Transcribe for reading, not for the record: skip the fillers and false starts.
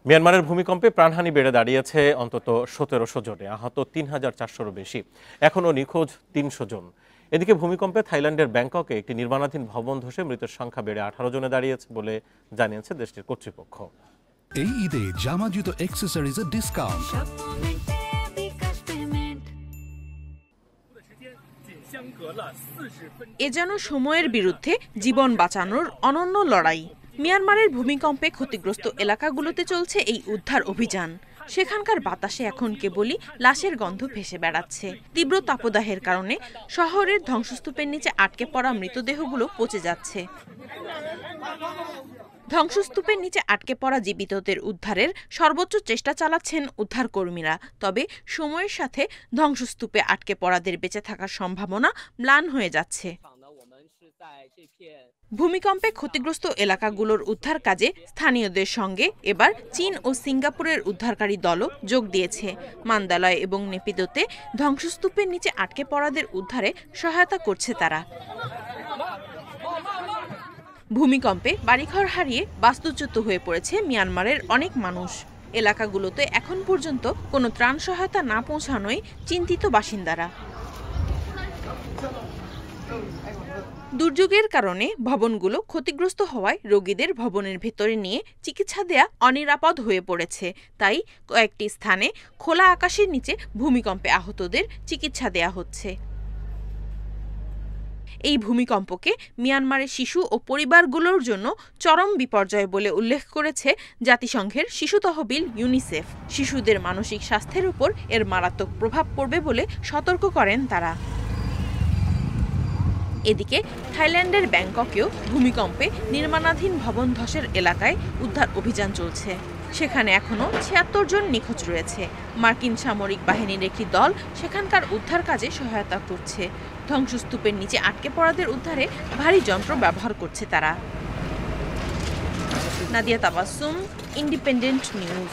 মিয়ানমারের ভূমিকম্পে প্রাণহানি বেড়ে দাঁড়িয়েছে অন্তত ১৭০০ জনে, আহত ৩,৪০০-রও বেশি, এখনও নিখোঁজ ৩০০ জন। এদিকে ভূমিকম্পে থাইল্যান্ডের ব্যাংককে একটি নির্মাণাধীন ভবন ধসে মৃতের সংখ্যা বেড়ে ১৮ জনে দাঁড়িয়েছে বলে জানিয়েছে দেশটির কর্তৃপক্ষ। এই ঈদে জামা জুতো অ্যাক্সেসরিজের ডিসকাউন্ট। এ যেন সময়ের বিরুদ্ধে জীবন বাঁচানোর অনন্য লড়াই। মিয়ানমারের ভূমিকম্পে ক্ষতিগ্রস্ত এলাকাগুলোতে চলছে এই উদ্ধার অভিযান। সেখানকার বাতাসে এখন কেবলই লাশের গন্ধ ভেসে বেড়াচ্ছে। তীব্র তাপদাহের কারণে শহরের ধ্বংসস্তূপের নিচে আটকে পড়া মৃতদেহগুলো পচে যাচ্ছে। ধ্বংসস্তূপের নিচে আটকে পড়া জীবিতদের উদ্ধারের সর্বোচ্চ চেষ্টা চালাচ্ছেন উদ্ধারকর্মীরা। তবে সময়ের সাথে ধ্বংসস্তূপে আটকে পড়াদের বেঁচে থাকার সম্ভাবনা ম্লান হয়ে যাচ্ছে। ভূমিকম্পে ক্ষতিগ্রস্ত এলাকাগুলোর উদ্ধার কাজে স্থানীয়দের সঙ্গে এবার চীন ও সিঙ্গাপুরের উদ্ধারকারী দলও যোগ দিয়েছে। মান্দালয় এবং নেপিদোতে ধ্বংসস্তূপের নিচে আটকে পড়াদের উদ্ধারে সহায়তা করছে তারা। ভূমিকম্পে বাড়িঘর হারিয়ে বাস্তুচ্যুত হয়ে পড়েছে মিয়ানমারের অনেক মানুষ। এলাকাগুলোতে এখন পর্যন্ত কোনো ত্রাণ সহায়তা না পৌঁছানোয় চিন্তিত বাসিন্দারা। দুর্যোগের কারণে ভবনগুলো ক্ষতিগ্রস্ত হওয়ায় রোগীদের ভবনের ভেতরে নিয়ে চিকিৎসা দেয়া অনিরাপদ হয়ে পড়েছে। তাই কয়েকটি স্থানে খোলা আকাশের নিচে ভূমিকম্পে আহতদের চিকিৎসা দেয়া হচ্ছে। এই ভূমিকম্পকে মিয়ানমারের শিশু ও পরিবারগুলোর জন্য চরম বিপর্যয় বলে উল্লেখ করেছে জাতিসংঘের শিশু তহবিল ইউনিসেফ। শিশুদের মানসিক স্বাস্থ্যের উপর এর মারাত্মক প্রভাব পড়বে বলে সতর্ক করেন তারা। এদিকে থাইল্যান্ডের ব্যাংককেও ভূমিকম্পে নির্মাণাধীন ভবন ধসের এলাকায় উদ্ধার অভিযান চলছে। সেখানে এখনও ৭৬ জন নিখোঁজ রয়েছে। মার্কিন সামরিক বাহিনীর একটি দল সেখানকার উদ্ধার কাজে সহায়তা করছে। ধ্বংসস্তূপের নিচে আটকে পড়াদের উদ্ধারে ভারী যন্ত্র ব্যবহার করছে তারা। Nadia Tabassum, independent news.